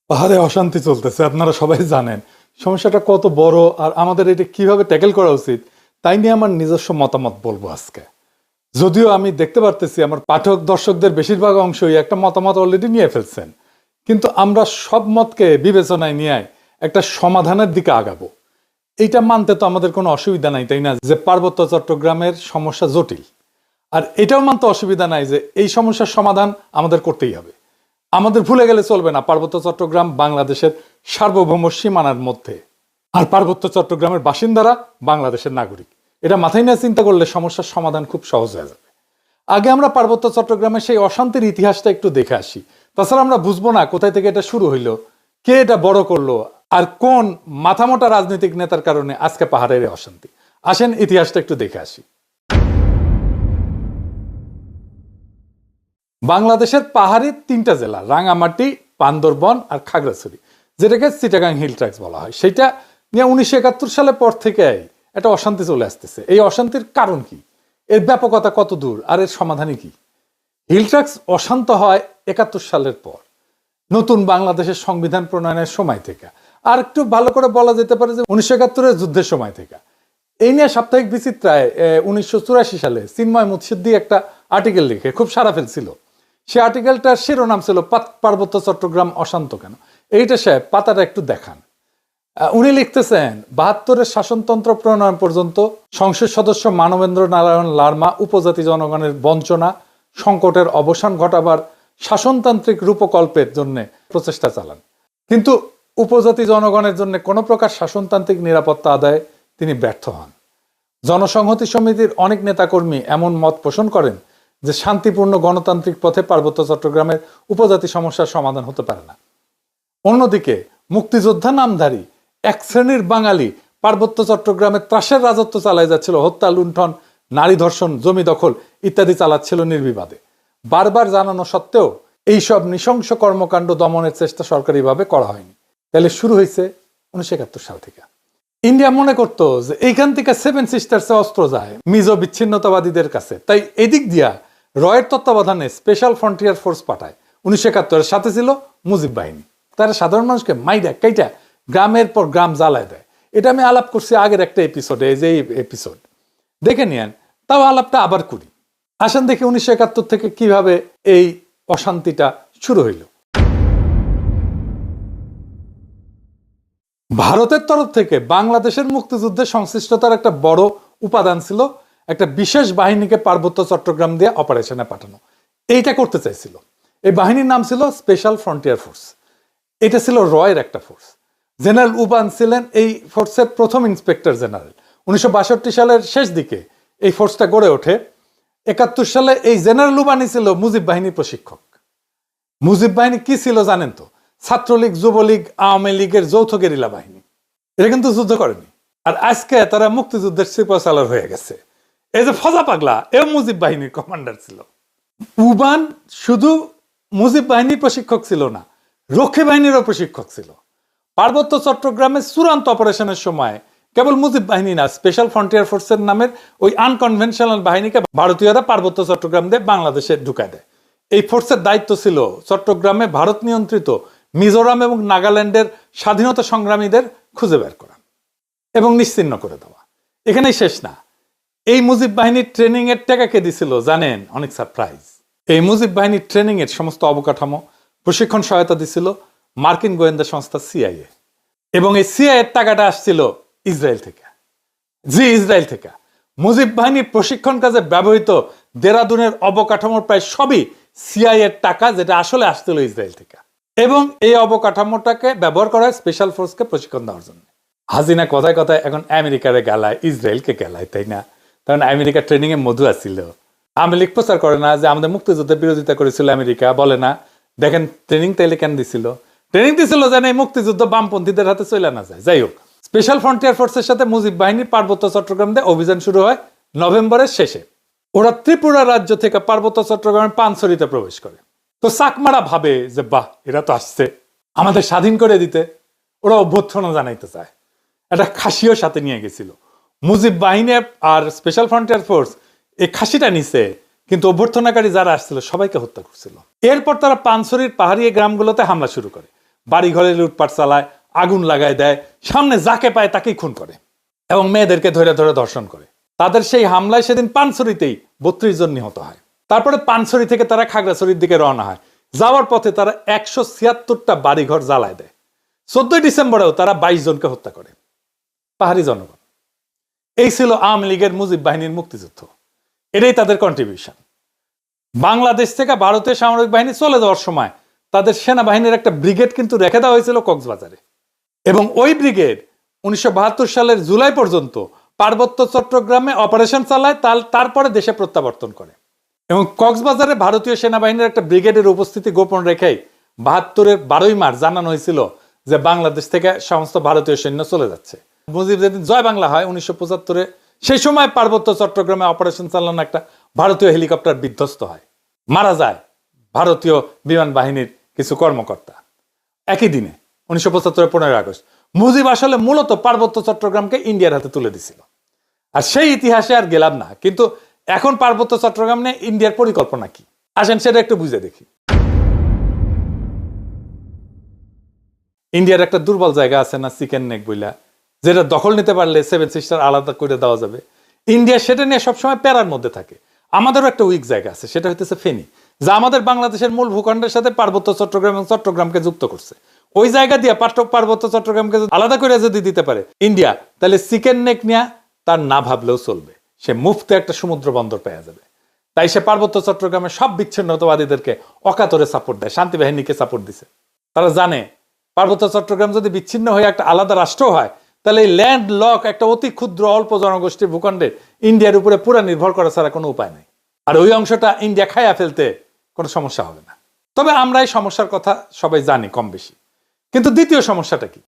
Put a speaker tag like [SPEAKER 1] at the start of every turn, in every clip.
[SPEAKER 1] পাহাড়ে অশান্তি চলতেছে, আপনারা সবাই জানেন। সমস্যাটা কত বড় আর আমাদের এটা কিভাবে ট্যাকেল করা উচিত তাই নিয়ে আমার নিজস্ব মতামত বলবো আজকে। যদিও আমি দেখতে পারতেছি আমার পাঠক দর্শকদের বেশিরভাগ অংশই একটা মতামত অলরেডি নিয়ে ফেলছেন, কিন্তু আমরা সব মতকে বিবেচনায় নিয়ে একটা সমাধানের দিকে আগাবো। এইটা মানতে তো আমাদের কোনো অসুবিধা নাই, তাই না, যে পার্বত্য চট্টগ্রামের সমস্যা জটিল। আর এটাও মানতে অসুবিধা নাই যে এই সমস্যার সমাধান আমাদের করতেই হবে। আমাদের ভুলে গেলে চলবে না, পার্বত্য চট্টগ্রাম বাংলাদেশের সার্বভৌম সীমানার মধ্যে, আর পার্বত্য চট্টগ্রামের বাসিন্দারা বাংলাদেশের নাগরিক। এটা মাথায় নিয়ে চিন্তা করলে সমস্যার সমাধান খুব সহজ হয়ে যাবে। আগে আমরা পার্বত্য চট্টগ্রামের সেই অশান্তির ইতিহাসটা একটু দেখে আসি। তাছাড়া আমরা বুঝবো না কোথায় থেকে এটা শুরু হইলো, কে এটা বড় করলো, আর কোন মাথামোটা রাজনৈতিক নেতার কারণে আজকে পাহাড়ের এই অশান্তি। আসেন ইতিহাসটা একটু দেখে আসি। বাংলাদেশের পাহাড়ি তিনটা জেলা, রাঙামাটি, বান্দরবন আর খাগড়াছড়ি, যেটাকে চিটাগাং হিল ট্র্যাক্টস বলা হয়, সেটা নিয়ে 1971 সালের পর থেকে একটা অশান্তি চলে আসতেছে। এই অশান্তির কারণ কি, এর ব্যাপকতা কত দূর, আর এর সমাধানই কি? হিল ট্র্যাক্টস অশান্ত হয় 71 সালের পর, নতুন বাংলাদেশের সংবিধান প্রণয়নের সময় থেকে, আর একটু ভালো করে বলা যেতে পারে যে 1971-এর যুদ্ধের সময় থেকে। এই নিয়ে সাপ্তাহিক বিচিত্রায় 1984 সালে চিন্ময় মুৎসিদ্দি একটা আর্টিকেল লিখে খুব সাড়া ফেলছিল। সে আর্টিকেলটার শিরোনাম ছিল পার্বত্য চট্টগ্রাম অশান্ত কেন। এইটা সাহেব পাতাটা একটু দেখান। উনি লিখতেছেন, 72-এর শাসনতন্ত্র প্রণয়ন পর্যন্ত সংসদ সদস্য মানবেন্দ্র নারায়ণ লারমা উপজাতি জনগণের বঞ্চনা সংকটের অবসান ঘটাবার শাসনতান্ত্রিক রূপকল্পের জন্য প্রচেষ্টা চালান, কিন্তু উপজাতি জনগণের জন্য কোনো প্রকার শাসনতান্ত্রিক নিরাপত্তা আদায়ে তিনি ব্যর্থ হন। জনসংহতি সমিতির অনেক নেতাকর্মী এমন মত পোষণ করেন যে শান্তিপূর্ণ গণতান্ত্রিক পথে পার্বত্য চট্টগ্রামের উপজাতি সমস্যার সমাধান হতে পারে না। অন্যদিকে মুক্তিযোদ্ধা নামধারী এক শ্রেণীর বাঙালি পার্বত্য চট্টগ্রামে ত্রাসের রাজত্ব চালায় যাচ্ছিল, হত্যা, লুণ্ঠন, নারী ধর্ষণ, জমি দখল ইত্যাদি চালাচ্ছিল নির্বিবাদে। বারবার জানানো সত্ত্বেও এইসব নৃশংস কর্মকাণ্ড দমনের চেষ্টা সরকারিভাবে করা হয়নি। তাহলে শুরু হয়েছে 1971 সাল থেকে। ইন্ডিয়া মনে করতো যে এইখান থেকে সেভেন সিস্টার্সে অস্ত্র যায় মিজো বিচ্ছিন্নতাবাদীদের কাছে, তাই এদিক দিয়া রয়ের তত্ত্বাবধানে স্পেশাল ফ্রন্টিয়ার ফোর্স পাঠায়। 1971-এর সাথে ছিল মুজিব বাহিনী। তারা সাধারণ মানুষকে মাইরা কাইটা গ্রামের পর গ্রাম জ্বালায় দেয়। এটা আমি আলাপ করছি আগের একটা এপিসোডে, এই যে এপিসোড দেখে নিয়েন, তাও আলাপটা আবার করি। আসেন দেখি 1971 থেকে কিভাবে এই অশান্তিটা শুরু হইল। ভারতের তরফ থেকে বাংলাদেশের মুক্তিযুদ্ধে সংশ্লিষ্টতার একটা বড় উপাদান ছিল একটা বিশেষ বাহিনীকে পার্বত্য চট্টগ্রাম দিয়ে অপারেশনে পাঠানো। এইটা করতে চাইছিল। এই বাহিনীর নাম ছিল স্পেশাল ফ্রন্টিয়ার ফোর্স। এটা ছিল রয়ের একটা ফোর্স। জেনারেল উবান ছিলেন এই ফোর্সের প্রথম ইন্সপেক্টর জেনারেল। 1962 সালের শেষ দিকে এই ফোর্সটা গড়ে ওঠে। 71 সালে এই জেনারেল উবানই ছিল মুজিব বাহিনীর প্রশিক্ষক। মুজিব বাহিনী কি ছিল জানেন তো? ছাত্রলীগ, যুবলীগ, আওয়ামী লীগের যৌথ গেরিলা বাহিনী। এটা কিন্তু যুদ্ধ করেনি। আর আজকে তারা মুক্তিযুদ্ধের সিপাহসালার হয়ে গেছে। এই যে ফজা পাগলা, এও মুজিব বাহিনীর কমান্ডার ছিল। উবান শুধু মুজিব বাহিনীর প্রশিক্ষক ছিল না, রক্ষী বাহিনীরও প্রশিক্ষক ছিল। পার্বত্য চট্টগ্রামে চূড়ান্ত অপারেশনের সময় কেবল মুজিব বাহিনী না, স্পেশাল ফ্রন্টিয়ার ফোর্সের নামের ওই আনকনভেনশনাল বাহিনীকে ভারতীয়রা পার্বত্য চট্টগ্রাম দিয়ে বাংলাদেশে ঢুকায় দেয়। এই ফোর্সের দায়িত্ব ছিল চট্টগ্রামে ভারত নিয়ন্ত্রিত মিজোরাম এবং নাগাল্যান্ডের স্বাধীনতা সংগ্রামীদের খুঁজে বের করা এবং নিশ্চিহ্ন করে দেওয়া। এখানেই শেষ না। এই মুজিব বাহিনীর ট্রেনিং এর টাকা কে দিছিল জানেন? অনেক সারপ্রাইজ। এই মুজিব বাহিনীর ট্রেনিং এর সমস্ত অবকাঠামো, প্রশিক্ষণ সহায়তা দিছিল মার্কিন গোয়েন্দা সংস্থা সিআইএ। এবং এই সিআইএ এর টাকাটা আসছিল ইসরায়েল থেকে। ইসরায়েল থেকে মুজিব বাহিনীর প্রশিক্ষণ কাজে ব্যবহৃত দেরাদুনের অবকাঠামোর প্রায় সবই সিআইএ এর টাকা, যেটা আসলে আসছিল ইসরায়েল থেকে। এবং এই অবকাঠামোটাকে ব্যবহার করা হয় স্পেশাল ফোর্সকে প্রশিক্ষণ দেওয়ার জন্য। হাসিনা কথায় কথায় এখন আমেরিকারে গেলায়, ইসরায়েলকে গেলায়, তাই না? তখন আমেরিকা ট্রেনিং এ মধু আসছিল। আওয়ামী লীগ প্রচার করে না যে আমাদের মুক্তিযুদ্ধের বিরোধিতা করেছিল আমেরিকা, বলে না দেখেন ট্রেনিং তাইলে কেন দিছিল? ট্রেনিং দিছিল যেন এই মুক্তিযুদ্ধ বামপন্থীদের হাতে চলে না যায়। যাই হোক, স্পেশাল ফ্রন্টিয়ার ফোর্সের সাথে মুজিব বাহিনীর পার্বত্য চট্টগ্রাম দিয়ে অভিযান শুরু হয় নভেম্বরের শেষে। ওরা ত্রিপুরা রাজ্য থেকে পার্বত্য চট্টগ্রামের পানছড়িতে প্রবেশ করে। তো চাকমারা ভাবে যে বাহ, এরা তো আসছে আমাদের স্বাধীন করে দিতে। ওরা অভ্যর্থনা জানাইতে চায়। একটা খাসিও সাথে নিয়ে গেছিল। মুজিব বাহিনী আর স্পেশাল ফ্রন্টিয়ার ফোর্স এই খাসিটা নিছে, কিন্তু অভ্যর্থনাকারী যারা আসছিল সবাইকে হত্যা করছিল। এরপর তারা পানছড়ির পাহাড়ি গ্রামগুলোতে হামলা শুরু করে। বাড়িঘরে লুটপাট চালায়, আগুন লাগায় দেয়, সামনে যাকে পায় তাকেই খুন করে এবং মেয়েদেরকে ধরে ধরে ধর্ষণ করে। তাদের সেই হামলায় সেদিন পানছড়িতেই 32 জন নিহত হয়। তারপরে পানছড়ি থেকে তারা খাগড়াছড়ির দিকে রওনা হয়। যাওয়ার পথে তারা 176টা বাড়িঘর জ্বালায় দেয়। 14 ডিসেম্বরেও তারা 22 জনকে হত্যা করে, পাহাড়ি জনগণ। এই ছিল আওয়ামী লীগের মুজিব বাহিনীর মুক্তিযুদ্ধ। এটাই তাদের কন্ট্রিবিউশন। বাংলাদেশ থেকে ভারতীয় সামরিক বাহিনী চলে যাওয়ার সময় তাদের সেনাবাহিনীর একটা ব্রিগেড কিন্তু রেখে দেওয়া হয়েছিল কক্সবাজারে, এবং ওই ব্রিগেড 1972 সালের জুলাই পর্যন্ত পার্বত্য চট্টগ্রামে অপারেশন চালায়, তারপরে দেশে প্রত্যাবর্তন করে। এবং কক্সবাজারে ভারতীয় সেনাবাহিনীর একটা ব্রিগেডের উপস্থিতি গোপন রেখেই 72-এর 12ই মার্চ জানানো হয়েছিল যে বাংলাদেশ থেকে সমস্ত ভারতীয় সৈন্য চলে যাচ্ছে। মুজিব যেদিন জয় বাংলা হয় 1975-এ, সেই সময় পার্বত্য চট্টগ্রামে অপারেশন চালানো একটা ভারতীয় হেলিকপ্টার বিধ্বস্ত হয়, মারা যায় ভারতীয় বিমান বাহিনীর কিছু কর্মকর্তা একই দিনে 1975-এর 15 আগস্ট। মুজিব আসলে মূলত পার্বত্য চট্টগ্রামকে ইন্ডিয়ার হাতে তুলে দিছিল। আর সেই ইতিহাসে আর গেলাম না, কিন্তু এখন পার্বত্য চট্টগ্রাম নিয়ে ইন্ডিয়ার পরিকল্পনা কি, আসেন সেটা একটু বুঝে দেখি। ইন্ডিয়ার একটা দুর্বল জায়গা আছে না, চিকেন নেক বইলা, যেটা দখল নিতে পারলে 7 সিস্টার আলাদা করে দেওয়া যাবে। ইন্ডিয়া সেটা নিয়ে সবসময় প্যারার মধ্যে থাকে। আমাদেরও একটা উইক জায়গা আছে, সেটা হইতেছে ফেনী, যা আমাদের বাংলাদেশের মূল ভূখণ্ডের সাথে পার্বত্য চট্টগ্রাম এবং চট্টগ্রামকে যুক্ত করছে। ওই জায়গা দিয়ে পার্বত্য চট্টগ্রামকে আলাদা করে যদি দিতে পারে ইন্ডিয়া, তাহলে চিকেন নেক নিয়ে তার না ভাবলেও চলবে, সে মুফতে একটা সমুদ্র বন্দর পেয়ে যাবে। তাই সে পার্বত্য চট্টগ্রামের সব বিচ্ছিন্নতাবাদীদেরকে অকাতরে সাপোর্ট দেয়, শান্তি বাহিনীকে সাপোর্ট দিছে। তারা জানে পার্বত্য চট্টগ্রাম যদি বিচ্ছিন্ন হয়ে একটা আলাদা রাষ্ট্র হয়, তাহলে এই ল্যান্ড লক একটা অতি ক্ষুদ্র অল্প জনগোষ্ঠীর ভূখণ্ডে ইন্ডিয়ার উপরে পুরো নির্ভর করা ছাড়া কোনো উপায় নেই। আর ওই অংশটা ইন্ডিয়া খাইয়া ফেলতে কোনো সমস্যা হবে না। তবে আমরা এই সমস্যার কথা সবাই জানি কম বেশি। কিন্তু দ্বিতীয় সমস্যাটা কি,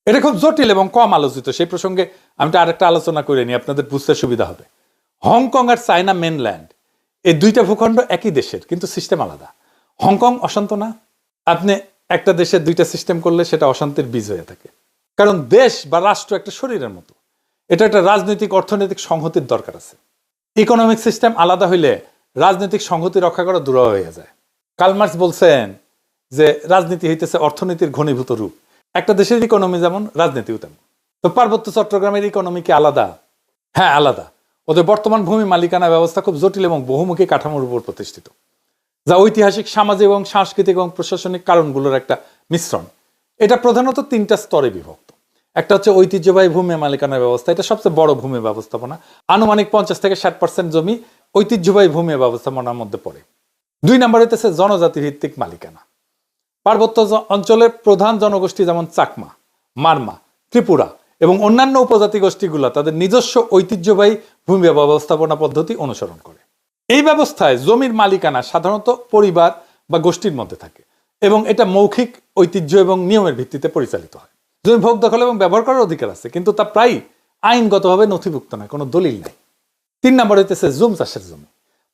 [SPEAKER 1] এটা খুব জটিল এবং কম আলোচিত। সেই প্রসঙ্গে আমি আরেকটা আলোচনা করে নিই, আপনাদের বুঝতে সুবিধা হবে। হংকং আর চায়না মেনল্যান্ড, এই দুইটা ভূখণ্ড একই দেশের, কিন্তু সিস্টেম আলাদা। হংকং অশান্ত না? আপনি একটা দেশের দুইটা সিস্টেম করলে সেটা অশান্তির বীজ হয়ে থাকে। কারণ দেশ বা রাষ্ট্র একটা শরীরের মতো, এটা একটা রাজনৈতিক অর্থনৈতিক সংহতির দরকার আছে। ইকোনমিক সিস্টেম আলাদা হইলে রাজনৈতিক সংহতি রক্ষা করা দুরূহ হয়ে যায়। কার্ল মার্কস বলছেন যে রাজনীতি হইতেছে অর্থনীতির ঘনীভূত রূপ। একটা দেশের ইকোনমি যেমন, রাজনীতিও তেমন। তো পার্বত্য চট্টগ্রামের ইকোনমি কি আলাদা? হ্যাঁ, আলাদা। ওদের বর্তমান ভূমি মালিকানা ব্যবস্থা খুব জটিল এবং বহুমুখী কাঠামোর উপর প্রতিষ্ঠিত, যা ঐতিহাসিক, সামাজিক এবং সাংস্কৃতিক এবং প্রশাসনিক কারণগুলোর একটা মিশ্রণ। এটা প্রধানত 3টা স্তরে বিভক্ত। একটা হচ্ছে ঐতিহ্যবাহী ভূমি মালিকানা ব্যবস্থা, এটা সবচেয়ে বড় ভূমি ব্যবস্থাপনা। আনুমানিক 50 থেকে 60% জমি ঐতিহ্যবাহী ভূমি ব্যবস্থাপনার মধ্যে পড়ে। 2 নম্বর হইতেছে জনজাতি ভিত্তিক মালিকানা। পার্বত্য অঞ্চলের প্রধান জনগোষ্ঠী যেমন চাকমা, মারমা, ত্রিপুরা এবং অন্যান্য উপজাতি গোষ্ঠীগুলো তাদের নিজস্ব ঐতিহ্যবাহী ভূমি ব্যবস্থাপনা পদ্ধতি অনুসরণ করে। এই ব্যবস্থায় জমির মালিকানা সাধারণত পরিবার বা গোষ্ঠীর মধ্যে থাকে এবং এটা মৌখিক ঐতিহ্য এবং নিয়মের ভিত্তিতে পরিচালিত হয়। জমি ভোগ দখল এবং ব্যবহার করার অধিকার আছে, কিন্তু তা প্রায় আইনগতভাবে নথিভুক্ত নয়, কোনো দলিল নাই। 3 নম্বর হইতেছে জুম চাষের জমি।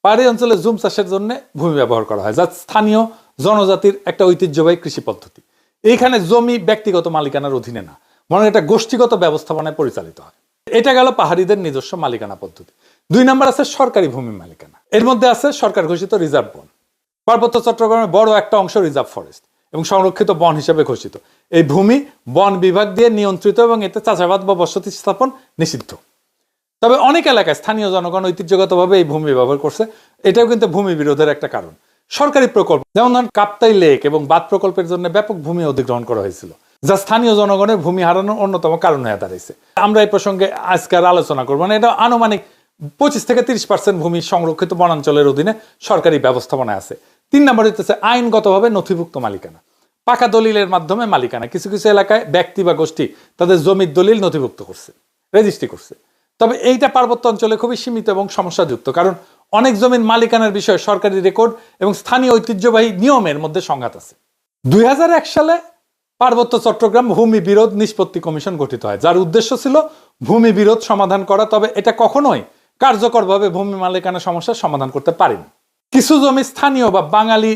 [SPEAKER 1] পাহাড়ি অঞ্চলে জুম চাষের জন্য ভূমি ব্যবহার করা হয়, যা স্থানীয় জনজাতির একটা ঐতিহ্যবাহী কৃষি পদ্ধতি। এইখানে জমি ব্যক্তিগত মালিকানার অধীনে না, বরং এটা গোষ্ঠীগত ব্যবস্থাপনায় পরিচালিত হয়। এটা গেল পাহাড়িদের নিজস্ব মালিকানা পদ্ধতি। 2 নম্বর আছে সরকারি ভূমি মালিকানা। এর মধ্যে আছে সরকার ঘোষিত রিজার্ভ বন। পার্বত্য চট্টগ্রামের বড় একটা অংশ রিজার্ভ ফরেস্ট এবং সংরক্ষিত বন হিসেবে ঘোষিত। এই ভূমি বন বিভাগ দিয়ে নিয়ন্ত্রিত এবং এতে চাষাবাদ বা বসতি স্থাপন নিষিদ্ধ। তবে অনেক এলাকায় স্থানীয় জনগণ ঐতিহ্যগতভাবে এই ভূমি ব্যবহার করছে, এটাও কিন্তু ভূমি বিরোধের একটা কারণ। সরকারি প্রকল্প যেমন ধরেন কাপ্তাই লেক এবং বাঁধ প্রকল্পের জন্য ব্যাপক ভূমি অধিগ্রহণ করা হয়েছিল, যা স্থানীয় জনগণের ভূমি হারানোর অন্যতম কারণ হয়ে দাঁড়িয়েছে। আমরা এই প্রসঙ্গে আজকে আর আলোচনা করবো না। এটা আনুমানিক 25 থেকে 30% ভূমি সংরক্ষিত বনাঞ্চলের অধীনে সরকারি ব্যবস্থাপনায় আছে। 3 নম্বর হচ্ছে আইনগতভাবে নথিভুক্ত মালিকানা। পাকা দলিলের মাধ্যমে মালিকানা। কিছু কিছু এলাকায় ব্যক্তি বা গোষ্ঠী তাদের জমির দলিল নথিভুক্ত করছে, রেজিস্ট্রি করছে। তবে এইটা পার্বত্য অঞ্চলে খুবই সীমিত এবং সমস্যাযুক্ত, কারণ অনেক জমির মালিকানার বিষয়ে সরকারি রেকর্ড এবং স্থানীয় ঐতিহ্যবাহী নিয়মের মধ্যে সংঘাত আছে। 2001 সালে পার্বত্য চট্টগ্রাম ভূমি বিরোধ নিষ্পত্তি কমিশন গঠিত হয়, যার উদ্দেশ্য ছিল ভূমি বিরোধ সমাধান করা। তবে এটা কখনোই কার্যকরভাবে ভূমি মালিকানা সমস্যার সমাধান করতে পারেনি। কিছু জমি স্থানীয় বা বাঙালি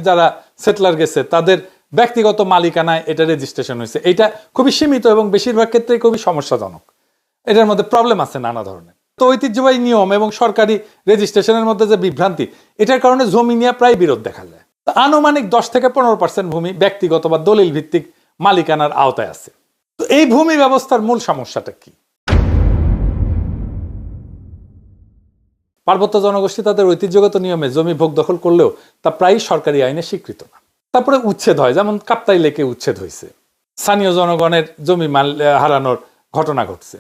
[SPEAKER 1] যারা সেটলার গেছে তাদের ব্যক্তিগত মালিকানায় এটা রেজিস্ট্রেশন হয়েছে। এটা খুবই সীমিত এবং বেশিরভাগ ক্ষেত্রে খুবই সমস্যাজনক। এটার মধ্যে প্রবলেম আছে নানা ধরনের। তো ঐতিহ্যবাহী নিয়ম এবং সরকারি রেজিস্ট্রেশনের মধ্যে যে বিভ্রান্তি, এটার কারণে জমি নিয়ে প্রায় বিরোধ দেখা যায়। আনুমানিক 10 থেকে 15% ভূমি ব্যক্তিগত বা দলিল ভিত্তিক মালিকানার আওতায় আছে। তো এই ভূমি ব্যবস্থার মূল সমস্যাটা কি? পার্বত্য জনগোষ্ঠী তাদের ঐতিহ্যগত নিয়মে জমি ভোগ দখল করলেও তা প্রায়ই সরকারি আইনে স্বীকৃত না। তারপরে উচ্ছেদ হয়, যেমন কাপ্তাই লেকে উচ্ছেদ হয়েছে, স্থানীয় জনগণের জমি হারানোর ঘটনা ঘটছে।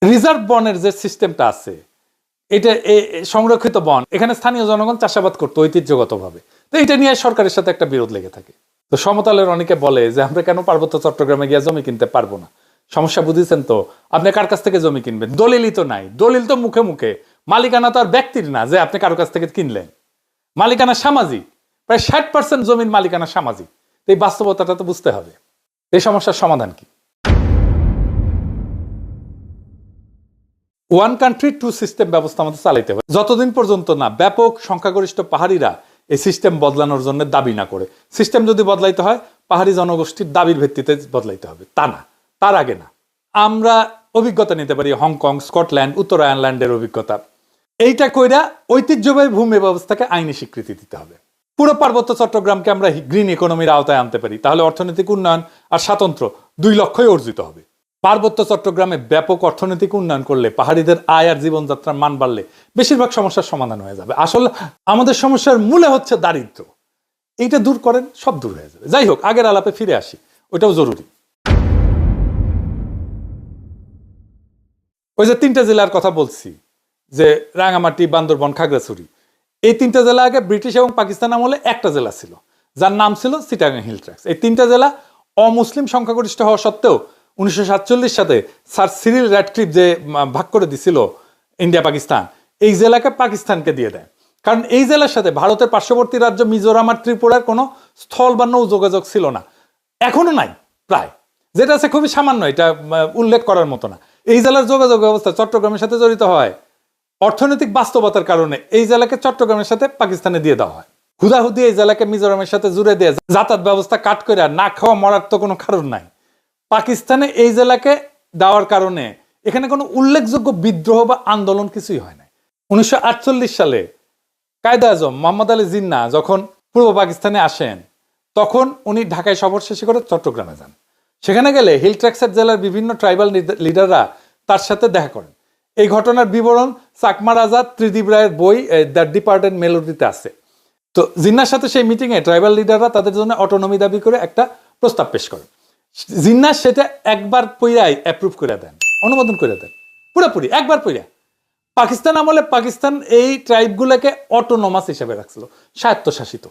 [SPEAKER 1] রিজার্ভ বনের যে সিস্টেমটা আছে, এটা সংরক্ষিত বন, এখানে স্থানীয় জনগণ চাষাবাদ করতো ঐতিহ্যগতভাবে। তো এটা নিয়ে সরকারের সাথে একটা বিরোধ লেগে থাকে। তো সমতলের অনেকে বলে যে আমরা কেন পার্বত্য চট্টগ্রামে গিয়ে জমি কিনতে পারবো না? সমস্যা বুঝেছেন তো? আপনি কার কাছ থেকে জমি কিনবেন? দলিলই তো নাই। দলিল তো মুখে মুখে, মালিকানা তো আর ব্যক্তির না যে আপনি কারো কাছ থেকে কিনলেন। মালিকানা সামাজিক, প্রায় 60% জমির মালিকানা সামাজিক। এই বাস্তবতাটা তো বুঝতে হবে। এই সমস্যার সমাধান কি? ওয়ান কান্ট্রি টু সিস্টেম ব্যবস্থা আমাদের চালাইতে হবে, যতদিন পর্যন্ত না ব্যাপক সংখ্যাগরিষ্ঠ পাহাড়িরা এই সিস্টেম বদলানোর জন্য দাবি না করে। সিস্টেম যদি বদলাইতে হয় পাহাড়ি জনগোষ্ঠীর দাবির ভিত্তিতে বদলাইতে হবে, তা না, তার আগে না। আমরা অভিজ্ঞতা নিতে পারি হংকং, স্কটল্যান্ড, উত্তর আয়ারল্যান্ডের অভিজ্ঞতা। এইটা কইরা ঐতিহ্যবাহী ভূমি ব্যবস্থাকে আইনি স্বীকৃতি দিতে হবে। পুরো পার্বত্য চট্টগ্রামকে আমরা গ্রিন ইকোনমির আওতায় আনতে পারি, তাহলে অর্থনৈতিক উন্নয়ন আর স্বাতন্ত্র্য 2 লক্ষই অর্জিত হবে। পার্বত্য চট্টগ্রামে ব্যাপক অর্থনৈতিক উন্নয়ন করলে, পাহাড়িদের আয় আর জীবনযাত্রার মান বাড়লে বেশিরভাগ সমস্যার সমাধান হয়ে যাবে। আসলে আমাদের সমস্যার মূলে হচ্ছে দারিদ্র্য। এইটা দূর করেন, সব দূর হয়ে যাবে। যাই হোক, আগের আলাপে ফিরে আসি, ওইটাও জরুরি। ওই যে 3টে জেলার কথা বলছি, যে রাঙামাটি, বান্দরবন, খাগড়াছড়ি, এই 3টে জেলা আগে ব্রিটিশ এবং পাকিস্তান আমলে একটা জেলা ছিল, যার নাম ছিল চিটাগাং হিল ট্র্যাক্টস। এই 3টে জেলা অমুসলিম সংখ্যাগরিষ্ঠ হওয়া সত্ত্বেও 1947 সালে স্যার সিরিল র্যাডক্লিফ যে ভাগ করে দিছিল ইন্ডিয়া পাকিস্তান, এই জেলাকে পাকিস্তানকে দিয়ে দেয়। কারণ এই জেলার সাথে ভারতের পার্শ্ববর্তী রাজ্য মিজোরাম আর ত্রিপুরার কোনো স্থল বা নৌ যোগাযোগ ছিল না, এখনো নাই প্রায়, যেটা আছে খুবই সামান্য, এটা উল্লেখ করার মতো না। এই জেলার যোগাযোগ ব্যবস্থা চট্টগ্রামের সাথে জড়িত হয় অর্থনৈতিক বাস্তবতার কারণে। এই জেলাকে চট্টগ্রামের সাথে পাকিস্তানে দিয়ে দেওয়া হয়। হুদাহুদি এই জেলাকে মিজোরামের সাথে জুড়ে দিয়ে যাতায়াত ব্যবস্থা কাট করে না খাওয়া মরার তো কোনো কারণ নাই। পাকিস্তানে এই জেলাকে দেওয়ার কারণে এখানে কোনো উল্লেখযোগ্য বিদ্রোহ বা আন্দোলন কিছুই হয় না। 1948 সালে কায়েদে আজম মোহাম্মদ আলী জিন্নাহ যখন পূর্ব পাকিস্তানে আসেন, তখন উনি ঢাকায় সফর শেষ করে চট্টগ্রামে যান। সেখানে গেলে হিল ট্র্যাক্টস জেলার বিভিন্ন ট্রাইবাল লিডাররা তার সাথে দেখা করেন। এই ঘটনার বিবরণ চাকমা রাজা ত্রিদীপ রায়ের বই দ্য ডিপার্টেড মেলোডিতে আছে। তো জিন্নাহর সাথে সেই মিটিংয়ে ট্রাইবাল লিডাররা তাদের জন্য অটোনমি দাবি করে একটা প্রস্তাব পেশ করেন। জিন্নাহ সেটা একবার পইরাই অ্যাপ্রুভ করে দেন, অনুমোদন করে দেন, পুরোপুরি একবার পইরা। পাকিস্তান আমলে পাকিস্তান এই ট্রাইবগুলোকে অটোনোমাস হিসেবে রাখছিল, স্বায়ত্তশাসিত,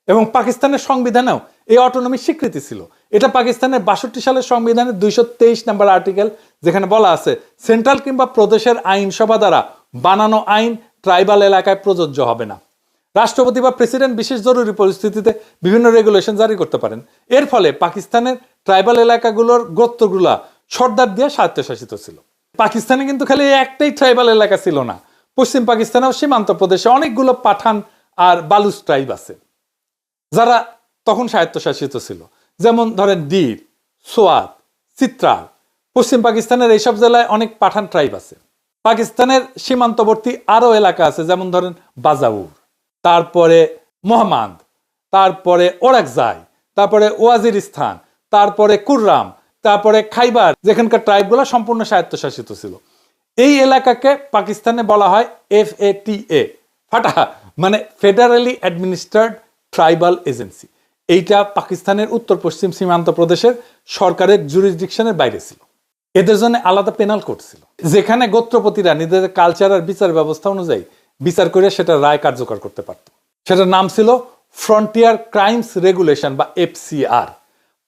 [SPEAKER 1] এবং পাকিস্তানের সংবিধানেও এই অটোনমি স্বীকৃতি ছিল। এটা পাকিস্তানের 62 সালের সংবিধানের 223 নম্বর আর্টিকেল, যেখানে বলা আছে সেন্ট্রাল কিংবা প্রদেশের আইনসভা দ্বারা বানানো আইন ট্রাইবাল এলাকায় প্রযোজ্য হবে না। রাষ্ট্রপতি বা প্রেসিডেন্ট বিশেষ জরুরি পরিস্থিতিতে বিভিন্ন রেগুলেশন জারি করতে পারেন। এর ফলে পাকিস্তানের ট্রাইবাল এলাকাগুলোর গোত্রগুলা সর্দার দিয়ে স্বায়ত্তশাসিত ছিল। পাকিস্তানে কিন্তু খালি একটাই ট্রাইবাল এলাকা ছিল না, পশ্চিম পাকিস্তানেও সীমান্ত প্রদেশে অনেকগুলো পাঠান আর বালুচ ট্রাইব আছে, যারা তখন স্বায়ত্তশাসিত ছিল। যেমন ধরেন ডির, সোয়াত, চিত্রাল। পশ্চিম পাকিস্তানের এইসব জেলায় অনেক পাঠান ট্রাইব আছে। পাকিস্তানের সীমান্তবর্তী আরো এলাকা আছে, যেমন ধরেন বাজাউর, তারপরে মোহাম্মদ, তারপরে ওরাকজাই, তারপরে ওয়াজিরিস্তান, তারপরে কুররাম, তারপরে খাইবার, যেখানকার ট্রাইবগুলো সম্পূর্ণ স্বায়ত্তশাসিত ছিল। এই এলাকাকে পাকিস্তানে বলা হয় FATA, ফাটা, মানে ফেডারেলি অ্যাডমিনিস্ট্রেড ট্রাইবাল এজেন্সি। এইটা পাকিস্তানের উত্তর পশ্চিম সীমান্ত প্রদেশের সরকারের জুরিসডিকশনের বাইরে ছিল। এদের জন্য আলাদা পেনাল কোড ছিল, যেখানে গোত্রপতিরা নিজেদের কালচার আর বিচার ব্যবস্থা অনুযায়ী বিচার করে সেটা রায় কার্যকর করতে পারত। সেটার নাম ছিল ফ্রন্টিয়ার ক্রাইমস রেগুলেশন বা FCR।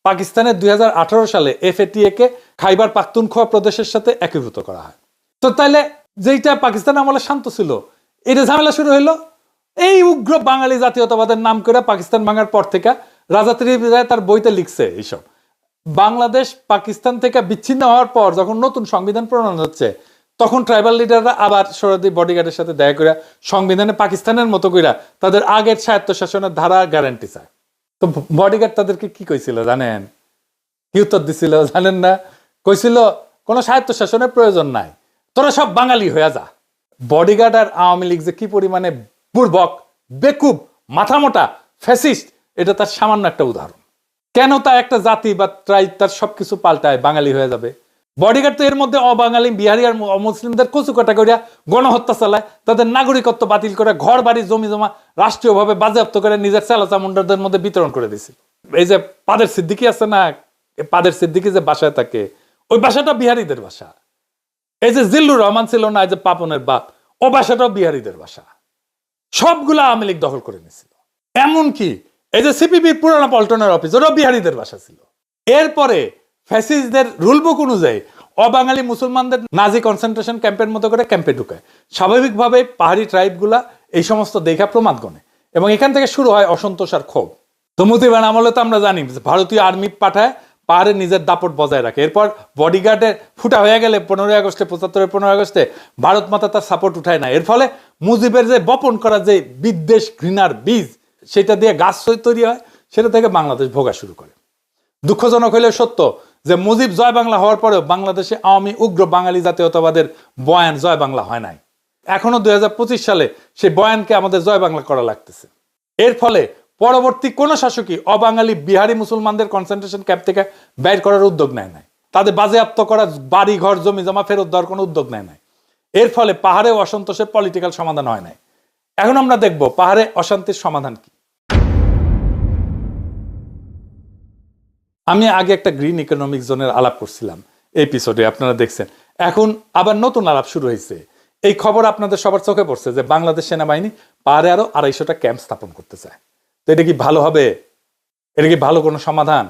[SPEAKER 1] পাকিস্তানের 2018 সালে FATA কে খাইবার পাখতুনখোয়া প্রদেশের সাথে একীভূত করা হয়। তো তাইলে যেইটা পাকিস্তান আমলে শান্ত ছিল, এটা ঝামেলা শুরু হইলো এই উগ্র বাঙালি জাতীয়তাবাদের নাম করে। পাকিস্তান ভাঙার পর থেকে রাজা ত্রিদীপ রায় তার বইতে লিখছে এইসব। বাংলাদেশ পাকিস্তান থেকে বিচ্ছিন্ন হওয়ার পর যখন নতুন সংবিধান প্রণয়ন হচ্ছে, তখন ট্রাইবাল লিডাররা আবার সরহদি বডিগার্ডের সাথে দেখা করে সংবিধানে পাকিস্তানের মতো করে তাদের আগের স্বায়ত্তশাসনের ধারা গ্যারান্টি চায়। তো বডিগার্ড তাদেরকে কি কইছিল জানেন? কি উত্তর দিছিল জানেন না? কইছিল কোনো স্বায়ত্তশাসনের প্রয়োজন নাই, তোরা সব বাঙালি হয়ে যা। বডিগার্ড আর আওয়ামী লীগ যে কি পরিমাণে বুর্বক, বেকুব, মাথা মোটা ফ্যাসিস্ট, এটা তার সামান্য একটা উদাহরণ। কেন তা একটা জাতি বা ট্রাইব তার সবকিছু পাল্টায় বাঙালি হয়ে যাবে? বডিগার্ড তো এর মধ্যে অবাঙালি, বিহারি আর অমুসলিমদের কচুকাটা করিয়া গণহত্যা চালায়, তাদের নাগরিকত্ব বাতিল করে, ঘর বাড়ি জমি জমা রাষ্ট্রীয়ভাবে বাজেয়াপ্ত করে নিজের চালাচামুন্ডারদের মধ্যে বিতরণ করে দিছিল। এই যে পাদের সিদ্দিকি আছে না, পাদের সিদ্দিকি যে বাসায় থাকে, ওই বাসাটা বিহারিদের বাসা। এই যে জিল্লুর রহমান ছিল না, এই যে পাপনের বাপ, ও বাসাটাও বিহারিদের বাসা। সবগুলা আওয়ামী লীগ দখল করে নিয়েছিল। এমনকি এই যে সিপিবির পুরানো পল্টনের অফিস, ওরাও বিহারিদের বাসা ছিল। এরপরে ফ্যাসিস্টদের রুল বুক অনুযায়ী অবাঙালি মুসলমানদের নাজি কনসেন্ট্রেশন ক্যাম্পের মতো করে ক্যাম্পে ঢুকায়। স্বাভাবিকভাবে পাহাড়ি ট্রাইবগুলা এই সমস্ত দেখা প্রমাদ গণে এবং এখান থেকে শুরু হয় অসন্তোষ আর ক্ষোভ। তো মুজিবের আমলে তো আমরা জানি ভারতীয় আর্মি পাঠায়, পাহাড়ে নিজের দাপট বজায় রাখে। এরপর বডিগার্ডের ফুটা হয়ে গেলে 15 আগস্টে, 75-এর 15 আগস্টে ভারত মাতা তার সাপোর্ট উঠায় না। এর ফলে মুজিবের যে বপন করা যে বিদ্বেষ ঘৃণার বীজ, সেটা দিয়ে গাছ তৈরি হয়, সেটা থেকে বাংলাদেশ ভোগা শুরু করে। দুঃখজনক হইলে সত্য যে মুজিব জয় বাংলা হওয়ার পরেও বাংলাদেশে আওয়ামী উগ্র বাঙালি জাতীয়তাবাদের বয়ান জয় বাংলা হয় নাই। এখনো 2025 সালে সেই বয়ানকে আমাদের জয় বাংলা করা লাগতেছে। এর ফলে পরবর্তী কোন শাসকই অবাঙালি বিহারি মুসলমানদের কনসেন্ট্রেশন ক্যাম্প থেকে বের করার উদ্যোগ নেয় নাই, তাদের বাজেয়াপ্ত করা বাড়ি ঘর জমি জমা ফেরত দেওয়ার কোনো উদ্যোগ নেয় নাই। এর ফলে পাহাড়ে অসন্তোষের পলিটিক্যাল সমাধান হয় নাই। এখন আমরা দেখব পাহাড়ে অশান্তির সমাধান কি। আমি আগে একটা গ্রিন ইকোনমিক জোনের আলাপ করছিলাম এপিসোডে, আপনারা দেখছেন। এখন আবার নতুন আলাপ শুরু হয়েছে। এই খবর আপনাদের সবার চোখে পড়ছে যে বাংলাদেশ সেনাবাহিনী পাহাড়ে আরো 250টা ক্যাম্প স্থাপন করতে চায়। তো এটা কি ভালো হবে? এটা কি ভালো কোনো সমাধান?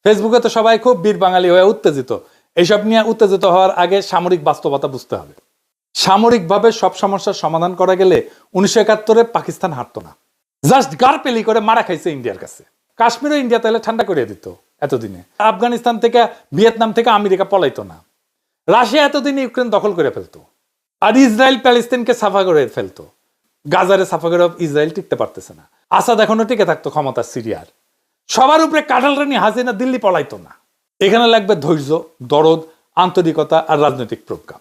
[SPEAKER 1] ফেসবুকে তো সবাই খুব বীর বাঙালি হয়ে উত্তেজিত। এইসব নিয়ে উত্তেজিত হওয়ার আগে সামরিক বাস্তবতা বুঝতে হবে। সামরিকভাবে সব সমস্যার সমাধান করা গেলে 1971-এ পাকিস্তান হারতো না। জাস্ট গারপেলি করে মারা খাইছে ইন্ডিয়ার কাছে। কাশ্মীরও ইন্ডিয়া তাহলে ঠান্ডা করে দিত এতদিনে। আফগানিস্তান থেকে, ভিয়েতনাম থেকে আমেরিকা পলাইতো না। রাশিয়া এতদিনে ইউক্রেন দখল করে ফেলতো। আর ইসরায়েল প্যালেস্তিনকে সাফা করে ফেলতো। গাজারে সাফা করে ইসরায়েল টিকতে পারতেছে না। আসাদ এখনো টিকে থাকতো ক্ষমতা সিরিয়ার। সবার উপরে কাঁঠাল রানী হাসিনা দিল্লি পলাইতো না। এখানে লাগবে ধৈর্য, দরদ, আন্তরিকতা আর রাজনৈতিক প্রজ্ঞা।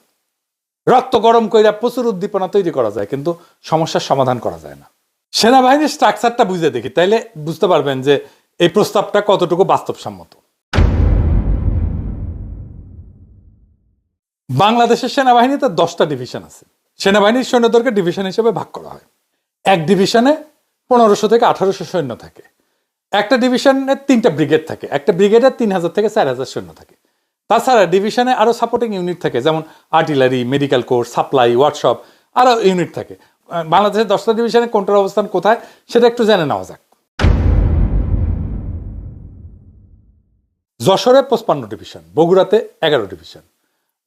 [SPEAKER 1] রক্ত গরম কইরা প্রচুর উদ্দীপনা তৈরি করা যায়, কিন্তু সমস্যার সমাধান করা যায় না। সেনাবাহিনীর স্ট্রাকচারটা বুঝে দেখি, তাইলে বুঝতে পারবেন যে এই প্রস্তাবটা কতটুকু বাস্তবসম্মত। বাংলাদেশের সেনাবাহিনীতে 10টা ডিভিশন আছে। সেনাবাহিনীর সৈন্যদেরকে ডিভিশন হিসেবে ভাগ করা হয়। এক ডিভিশনে 1500 থেকে 1800 সৈন্য থাকে। একটা ডিভিশনে 3টা ব্রিগেড থাকে। একটা ব্রিগেডে 3000 থেকে 4000 সৈন্য থাকে। তাছাড়া ডিভিশনে আরো সাপোর্টিং ইউনিট থাকে, যেমন artillery, medical core, supply, workshop, আরো ইউনিট থাকে। বাংলাদেশের 10টা ডিভিশনে কোনটার অবস্থান কোথায় সেটা একটু জেনে নেওয়া যাক। যশোরে 55 ডিভিশন, বগুড়াতে 11 ডিভিশন,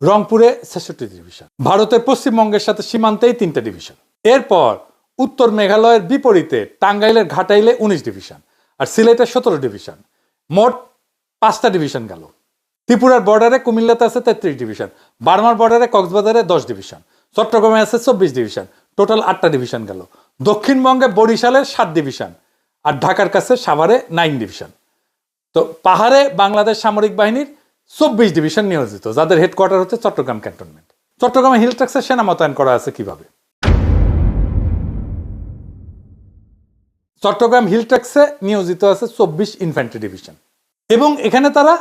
[SPEAKER 1] রংপুরে 66 ডিভিশন, ভারতের পশ্চিমবঙ্গের সাথে সীমান্তেই 3টা ডিভিশন। এরপর উত্তর মেঘালয়ের বিপরীতে টাঙ্গাইলের ঘাটাইলে 19 ডিভিশন আর সিলেটের 17 ডিভিশন। মোট 5টা ডিভিশন গেল। ত্রিপুরার বর্ডারে কুমিল্লাতে আছে 33 ডিভিশন, বার্মার বর্ডারে কক্সবাজারে 10 ডিভিশন, চট্টগ্রামে আছে 24 ডিভিশন। টোটাল 8টা ডিভিশন গেল। দক্ষিণবঙ্গে বরিশালের 7 ডিভিশন আর ঢাকার কাছে সাভারে 9 ডিভিশন। তো পাহাড়ে বাংলাদেশ সামরিক বাহিনীর 24 ডিভিশন নিয়োজিত, যাদের হেডকোয়ার্টার হচ্ছে চট্টগ্রাম ক্যান্টনমেন্ট। চট্টগ্রামে হিল ট্যাক্সের সেনা মোতায়েন করা আছে কিভাবে? চট্টগ্রাম হিল ট্যাক্সে নিয়োজিত আছে 24 ইনফ্যান্ট্রি ডিভিশন এবং এখানে তারা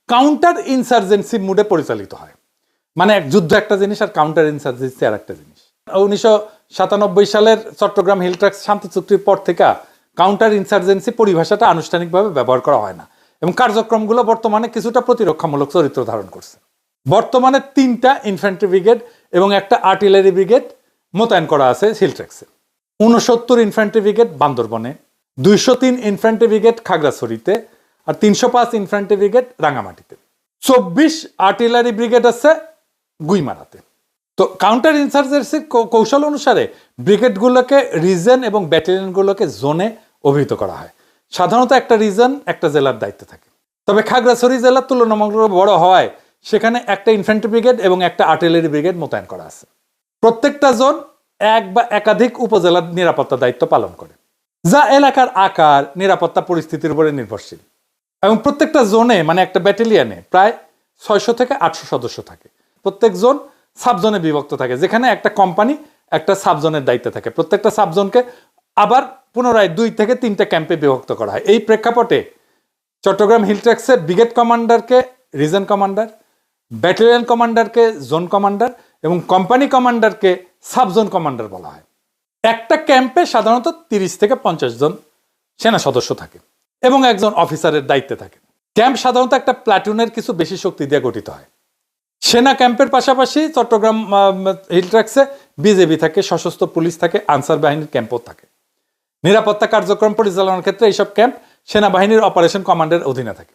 [SPEAKER 1] কাউন্টার ইনসার্জেন্সি মুডে পরিচালিত হয়। মানে যুদ্ধ একটা জিনিস আর কাউন্টার ইনসার্জেন্সি আর একটা জিনিস। 1997 সালের চট্টগ্রাম হিল ট্যাক্স শান্তি চুক্তির পর থেকে কাউন্টার ইনসার্জেন্সি পরিভাষাটা আনুষ্ঠানিকভাবে ব্যবহার করা হয় না এবং কার্যক্রমগুলো বর্তমানে কিছুটা প্রতিরক্ষামূলক চরিত্র ধারণ করছে। বর্তমানে 3টা ইনফ্যান্ট্রি ব্রিগেড এবং একটা আর্টিলারি ব্রিগেড মোতায়েন করা আছে হিল ট্যাক্সে। 69 ইনফ্যান্ট্রি ব্রিগেড বান্দরবনে, 203 ইনফ্যান্ট্রি ব্রিগেড খাগড়াছড়িতে আর 305 ইনফ্যান্ট্রি ব্রিগেড রাঙামাটিতে। 24 আর্টিলারি ব্রিগেড আছে গুইমারাতে। তো কাউন্টার ইনসার্জেন্সির কৌশল অনুসারে ব্রিগেডগুলোকে রিজন এবং ব্যাটালিয়নগুলোকে জোনে অভিহিত করা হয়। সাধারণত একটা রিজন একটা জেলার দায়িত্বে থাকে। তবে খাগড়াছড়ি জেলা তুলনামূলক বড় হওয়ায় সেখানে একটা ইনফ্যান্ট্রি ব্রিগেড এবং একটা আর্টিলারি ব্রিগেড মোতায়েন করা আছে। প্রত্যেকটা জোন এক বা একাধিক উপজেলার নিরাপত্তা দায়িত্ব পালন করে, যা এলাকার আকার, নিরাপত্তা পরিস্থিতির উপরে নির্ভরশীল। এবং প্রত্যেকটা জোনে মানে একটা ব্যাটালিয়নে প্রায় 600 থেকে 800 সদস্য থাকে। প্রত্যেক জোন সাবজোনে বিভক্ত থাকে, যেখানে একটা কোম্পানি একটা সাবজোনের দায়িত্বে থাকে। প্রত্যেকটা সাবজোনকে আবার পুনরায় 2 থেকে 3টে ক্যাম্পে বিভক্ত করা হয়। এই প্রেক্ষাপটে চট্টগ্রাম হিলট্র্যাক্সের ব্রিগেড কমান্ডারকে রিজন কমান্ডার, ব্যাটালিয়ন কমান্ডারকে জোন কমান্ডার এবং কোম্পানি কমান্ডারকে সাব জোন কমান্ডার বলা হয়। একটা ক্যাম্পে সাধারণত 30 থেকে 50 জন সেনা সদস্য থাকে এবং একজন অফিসারের দায়িত্বে থাকে। ক্যাম্প সাধারণত একটা প্লাটুনের কিছু বেশি শক্তি দিয়ে গঠিত হয়। সেনা ক্যাম্পের পাশাপাশি চট্টগ্রাম হিলট্র্যাক্সে বিজেপি থাকে, সশস্ত্র পুলিশ থাকে, আনসার বাহিনীর ক্যাম্পও থাকে। নিরাপত্তা কার্যক্রম পরিচালনার ক্ষেত্রে এইসব ক্যাম্প সেনাবাহিনীর অপারেশন কমান্ডের অধীনে থাকে।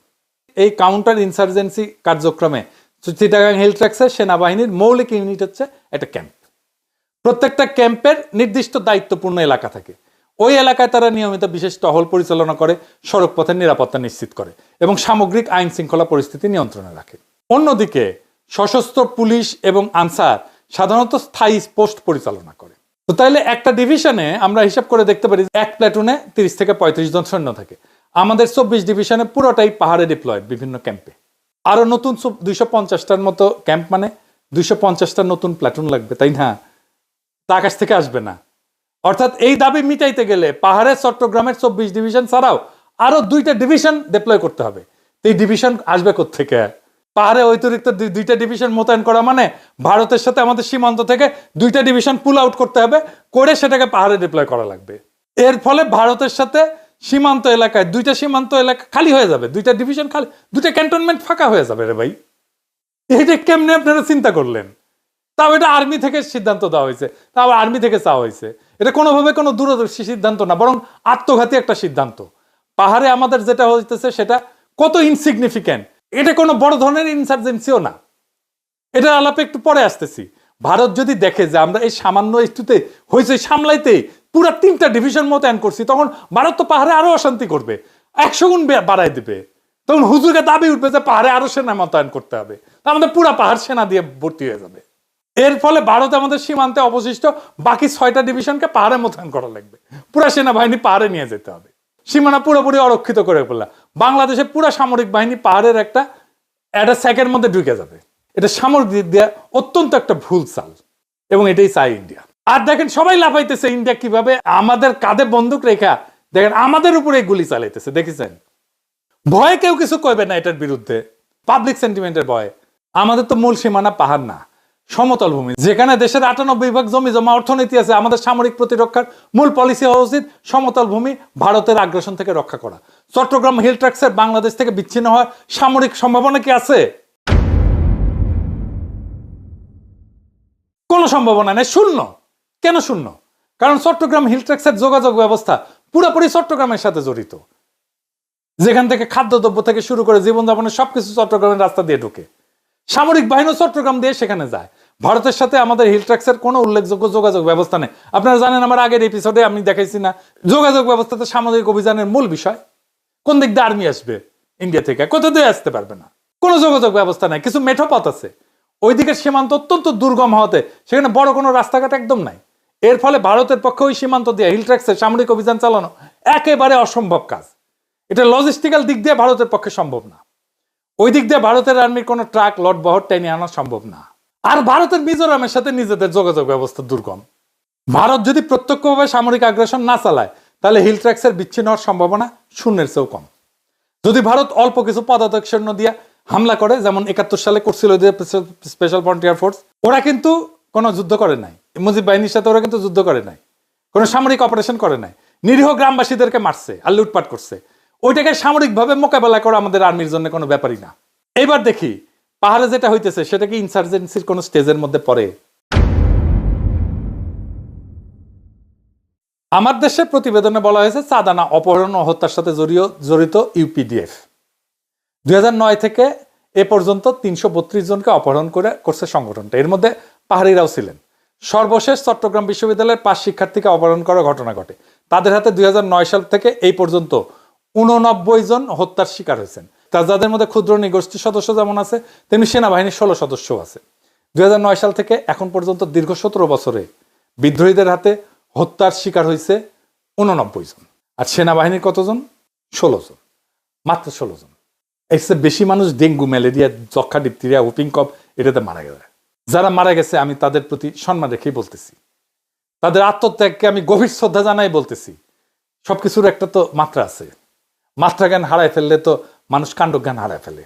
[SPEAKER 1] এই কাউন্টার ইনসার্জেন্সি কার্যক্রমে চিটাগাং হিলট্র্যাক্সের সেনাবাহিনীর মৌলিক ইউনিট হচ্ছে একটা ক্যাম্প। প্রত্যেকটা ক্যাম্পের নির্দিষ্ট দায়িত্বপূর্ণ এলাকা থাকে। ওই এলাকায় তারা নিয়মিত বিশেষ টহল পরিচালনা করে, সড়ক পথের নিরাপত্তা নিশ্চিত করে এবং সামগ্রিক আইন শৃঙ্খলা পরিস্থিতি নিয়ন্ত্রণে রাখে। অন্যদিকে সশস্ত্র পুলিশ এবং আনসার সাধারণত স্থায়ী পোস্ট পরিচালনা করে। তো তাইলে একটা ডিভিশনে আমরা হিসাব করে দেখতে পারি এক প্ল্যাটুনে 30 থেকে 35 জন সৈন্য থাকে। আমাদের 24 ডিভিশনে পুরোটাই পাহাড়ে ডিপ্লয়েড বিভিন্ন ক্যাম্পে। আরো নতুন 250টার মতো ক্যাম্প, মানে 250টা নতুন প্ল্যাটুন লাগবে, তাই না? তা আকাশ থেকে আসবে না। অর্থাৎ এই দাবি মিটাইতে গেলে পাহাড়ের চট্টগ্রামের 24 ডিভিশন ছাড়াও আরো 2টা ডিভিশন ডিপ্লয় করতে হবে। এই ডিভিশন আসবে কোত্থেকে? পাহাড়ে অতিরিক্ত 2টা ডিভিশন মোতায়েন করা মানে ভারতের সাথে আমাদের সীমান্ত থেকে 2টা ডিভিশন পুল আউট করতে হবে, করে সেটাকে পাহাড়ে ডিপ্লয় করা লাগবে। এর ফলে ভারতের সাথে সীমান্ত এলাকায় 2টা সীমান্ত এলাকা খালি হয়ে যাবে, 2টা ডিভিশন খালি, 2টা ক্যান্টনমেন্ট ফাঁকা হয়ে যাবে রে ভাই। এইটা কেমনে আপনারা চিন্তা করলেন? তাও এটা আর্মি থেকে সিদ্ধান্ত দেওয়া হয়েছে, তাও আর্মি থেকে চাওয়া হয়েছে। এটা কোনোভাবে কোনো দূরদর্শী সিদ্ধান্ত না, বরং আত্মঘাতী একটা সিদ্ধান্ত। পাহাড়ে আমাদের যেটা হইতেছে সেটা কত ইনসিগনিফিক্যান্ট, এটা কোনো বড় ধরনের ইনসার্জেন্সিও না। এটা আলাপে একটু পরে আসতেছি। ভারত যদি দেখে যে আমরা এই সামান্য একটুতে হয়েছে সামলাইতে পুরো 3টা ডিভিশন মোতায়েন করছি, তখন ভারত তো পাহাড়ে আরো অশান্তি করবে, 100 গুণ বাড়াই দিবে। তখন হুজুরকে দাবি উঠবে যে পাহাড়ে আরো সেনা মোতায়েন করতে হবে, আমাদের পুরা পাহাড় সেনা দিয়ে ভর্তি হয়ে যাবে। এর ফলে ভারত আমাদের সীমান্তে অবশিষ্ট বাকি 6টা ডিভিশনকে পাহাড়ে মোতায়েন করা লাগবে, পুরা সেনাবাহিনী পাহাড়ে নিয়ে যেতে হবে, সীমানা পুরোপুরি অরক্ষিত করে ফেলা। বাংলাদেশে পুরা সামরিক বাহিনী পাহাড়ের একটা সেকেন্ড মধ্যে ঢুকে যাবে। এটা সামরিক দিক দিয়ে অত্যন্ত একটা ভুল চাল, এবং এটাই চাই ইন্ডিয়া। আর দেখেন সবাই লাফাইতেছে ইন্ডিয়া কিভাবে আমাদের কাঁধে বন্দুক রেখা দেখেন আমাদের উপরে গুলি চালাইতেছে, দেখেছেন? ভয়ে কেউ কিছু কইবে না এটার বিরুদ্ধে, পাবলিক সেন্টিমেন্টের ভয়ে। আমাদের তো মূল সীমানা পাহাড় না, সমতল ভূমি, যেখানে দেশের 98% জমি জমা অর্থনীতি আছে। আমাদের সামরিক প্রতিরক্ষার মূল পলিসি হওয়া উচিত সমতল ভূমি ভারতের আগ্রাসন থেকে রক্ষা করা। চট্টগ্রাম হিলট্র্যাক্সের বাংলাদেশ থেকে বিচ্ছিন্ন হওয়ার সামরিক সম্ভাবনা কি আছে? কোনো সম্ভাবনা নেই, শূন্য। কেন শূন্য? কারণ চট্টগ্রাম হিলট্র্যাক্সের যোগাযোগ ব্যবস্থা পুরোপুরি চট্টগ্রামের সাথে জড়িত, যেখান থেকে খাদ্যদ্রব্য থেকে শুরু করে জীবনযাপনের সবকিছু চট্টগ্রামের রাস্তা দিয়ে ঢুকে। সামরিক বাহিনী চট্টগ্রাম দিয়ে সেখানে যায়। ভারতের সাথে আমাদের হিলট্র্যাক্সের কোনো উল্লেখযোগ্য যোগাযোগ ব্যবস্থা নেই। আপনারা জানেন, আমার আগের এপিসোডে আমি দেখাইছি না, যোগাযোগ ব্যবস্থাতে সামরিক অভিযানের মূল বিষয়। কোন দিক দিয়ে আর্মি আসবে ইন্ডিয়া থেকে? কোথা দিয়ে আসতে পারবে না, কোনো যোগাযোগ ব্যবস্থা নাই। কিছু মেঠো পথ আছে, ওই দিকের সীমান্ত অত্যন্ত দুর্গম হওয়াতে সেখানে বড় কোনো রাস্তাঘাট একদম নাই। এর ফলে ভারতের পক্ষে ওই সীমান্ত দিয়ে হিলট্র্যাক্সের সামরিক অভিযান চালানো একেবারে অসম্ভব কাজ। এটা লজিস্টিক্যাল দিক দিয়ে ভারতের পক্ষে সম্ভব না। ওই দিক দিয়ে ভারতের আর্মির কোনো ট্রাক লট বহর টেনে আনা সম্ভব না। আর ভারতের মিজোরামের সাথে নিজেদের যোগাযোগ ব্যবস্থা দুর্গম। ভারত যদি প্রত্যক্ষভাবে সামরিক আগ্রাসন না চালায়, তাহলে হিলট্র্যাক্সের বিচ্ছিন্ন হওয়ার সম্ভাবনা শূন্যের চেয়েও কম। যদি ভারত অল্প কিছু পদাতিক সৈন্য দিয়ে হামলা করে, যেমন 71 সালে করছিল স্পেশাল ফ্রন্টিয়ার ফোর্স, ওরা কিন্তু কোনো যুদ্ধ করে নাই। মুজিব বাহিনীর সাথে ওরা কিন্তু যুদ্ধ করে নাই, কোনো সামরিক অপারেশন করে নাই, নিরীহ গ্রামবাসীদেরকে মারছে আর লুটপাট করছে। ওইটাকে সামরিকভাবে মোকাবেলা করা আমাদের আর্মির জন্য কোনো ব্যাপারই না। এবার দেখি পাহাড়ে যেটা হইতেছে সেটা কি ইনসার্জেন্সির কোন স্টেজের মধ্যে পড়ে? আমার দেশের প্রতিবেদনে বলা হয়েছে চাঁদানা অপহরণ ও হত্যার সাথে জড়িত ইউপিডিএফ 2009 থেকে এ পর্যন্ত 332 জনকে অপহরণ করছে সংগঠনটা। এর মধ্যে পাহাড়িরাও ছিলেন। সর্বশেষ চট্টগ্রাম বিশ্ববিদ্যালয়ের 5 শিক্ষার্থীকে অপহরণ করার ঘটনা ঘটে। তাদের হাতে 2009 সাল থেকে এই পর্যন্ত 89 জন হত্যার শিকার হয়েছেন। যাদের মধ্যে ক্ষুদ্র নিগোষ্ঠী সদস্য যেমন আছে, তেমনি সেনাবাহিনীর 16 সদস্য আছে। 2009 সাল থেকে এখন পর্যন্ত দীর্ঘ 17 বছরে বিদ্রোহীদের হাতে হত্যার শিকার হয়েছে 89 জন। আর সেনাবাহিনীর কতজন? 16 জন, মাত্র 16 জন। এর চেয়ে বেশি মানুষ ডেঙ্গু, ম্যালেরিয়া, যক্ষা, ডিপথেরিয়া, হুপিং কফ এটাতে মারা গেছে। যারা মারা গেছে আমি তাদের প্রতি সম্মান রেখেই বলতেছি, তাদের আত্মত্যাগকে আমি গভীর শ্রদ্ধা জানাই বলতেছি সবকিছুর একটা তো মাত্রা আছে, মাত্রা জ্ঞান হারায় ফেললে তো মানুষ কাণ্ডজ্ঞান হারায় ফেলে।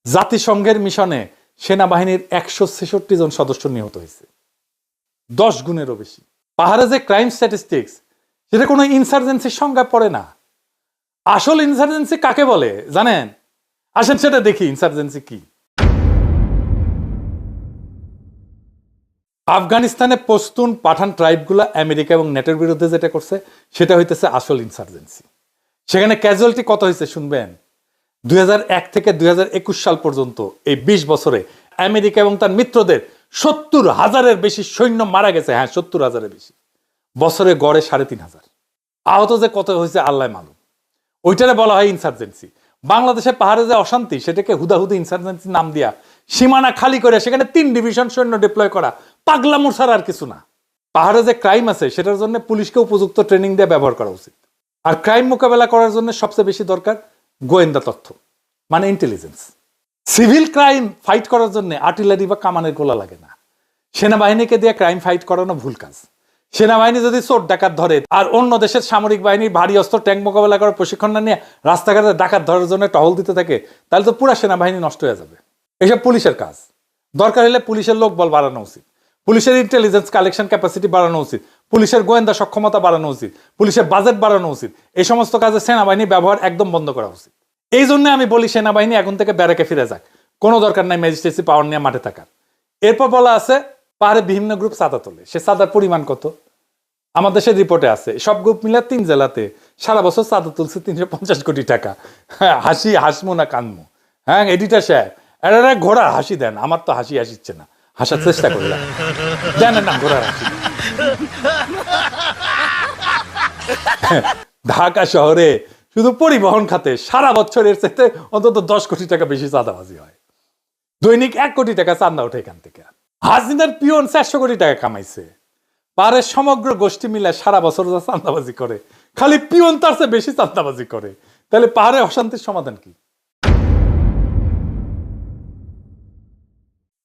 [SPEAKER 1] জাতিসংঘের মিশনে সেনাবাহিনীর 166 জন সদস্য নিহত হয়েছে, 10 গুণেরও বেশি। পাহাড়ে যে ক্রাইম স্ট্যাটিস্টিক্স, সেটা কোনো ইনসার্জেন্সির সংজ্ঞায় পড়ে না। আসল ইনসার্জেন্সি কাকে বলে জানেন? আসেন সেটা দেখি ইনসার্জেন্সি কি। আফগানিস্তানে পশতুন পাঠান ট্রাইবগুলো আমেরিকা এবং নেটোর বিরুদ্ধে যেটা করছে সেটা হইতেছে আসল ইনসার্জেন্সি। সেখানে ক্যাজুয়ালিটি কত হয়েছে শুনবেন? 2001 থেকে 2021 সাল পর্যন্ত এই 20 বছরে আমেরিকা এবং তার মিত্রদের 70,000-এর বেশি সৈন্য মারা গেছে। হ্যাঁ, 70,000-এর বেশি, বছরে গড়ে 3,500। আহত যে কত হয়েছে আল্লাহ মালুম। ওইটারে বলা হয় ইনসার্জেন্সি। বাংলাদেশের পাহাড়ে যে অশান্তি, সেটাকে হুদাহুদি ইনসার্জেন্সি নাম দিয়া সীমানা খালি করে সেখানে 3 ডিভিশন সৈন্য ডিপ্লয় করা পাগলামো ছাড়া আর কিছু না। পাহাড়ে যে ক্রাইম আছে সেটার জন্য পুলিশকে উপযুক্ত ট্রেনিং দিয়ে ব্যবহার করা উচিত। আর ক্রাইম মোকাবেলা করার জন্য সবচেয়ে বেশি দরকার গোয়েন্দা তথ্য, মানে ইন্টেলিজেন্স। সিভিল ক্রাইম ফাইট করার জন্য আর্টিলারি বা কামানের গোলা লাগে না। সেনাবাহিনীকে দিয়ে ক্রাইম ফাইট করানো ভুল কাজ। সেনাবাহিনী যদি চোর ডাকাত ধরে আর অন্য দেশের সামরিক বাহিনীর ভারী অস্ত্র ট্যাঙ্ক মোকাবেলা করার প্রশিক্ষণ না নিয়ে রাস্তাঘাটে ডাকাত ধরার জন্য টহল দিতে থাকে, তাহলে তো পুরো সেনাবাহিনী নষ্ট হয়ে যাবে। এসব পুলিশের কাজ। দরকার হলে পুলিশের লোক বল বাড়ানো উচিত, পুলিশের ইন্টেলিজেন্স কালেকশন ক্যাপাসিটি বাড়ানো উচিত, পুলিশের গোয়েন্দা সক্ষমতা বাড়ানো উচিত, পুলিশের বাজেট বাড়ানো উচিত। এই সমস্ত কাজে সেনাবাহিনী ব্যবহার একদম বন্ধ করা উচিত। এই জন্য আমি বলি সেনাবাহিনী এখন থেকে ব্যারাকে ফিরে যাক, কোনো দরকার নাই ম্যাজিস্ট্রেসি পাওয়ার নিয়ে মাঠে থাকার। এরপর বলা আছে পাহাড়ে বিভিন্ন গ্রুপ চাঁদা তোলে, সে চাঁদার পরিমাণ কত? আমার দেশের রিপোর্টে আছে সব গ্রুপ মিলে 3 জেলাতে সারা বছর চাঁদা তুলছে 350 কোটি টাকা। হ্যাঁ, হাসমু না কানমু? হ্যাঁ, এডিটার সাহেব এরা ঘোড়ার হাসি দেন, আমার তো হাসি আসিচ্ছে না, হাসার চেষ্টা করলাম, দেন না ঘোড়ার হাসি। ঢাকা শহরে শুধু পরিবহন খাতে সারা বছর এর চাইতে অন্তত 10 কোটি টাকা বেশি চাঁদাবাজি হয়। দৈনিক 1 কোটি টাকা চাঁদা ওঠে এখান থেকে। হাসিনার পিয়ন 400 কোটি টাকা কামাইছে। পাহাড়ের সমগ্র গোষ্ঠী মিলে সারা বছর যা চাঁদাবাজি করে, খালি পিয়ন তার চেয়ে বেশি চাঁদাবাজি করে। তাহলে পাহাড়ে অশান্তির সমাধান কি?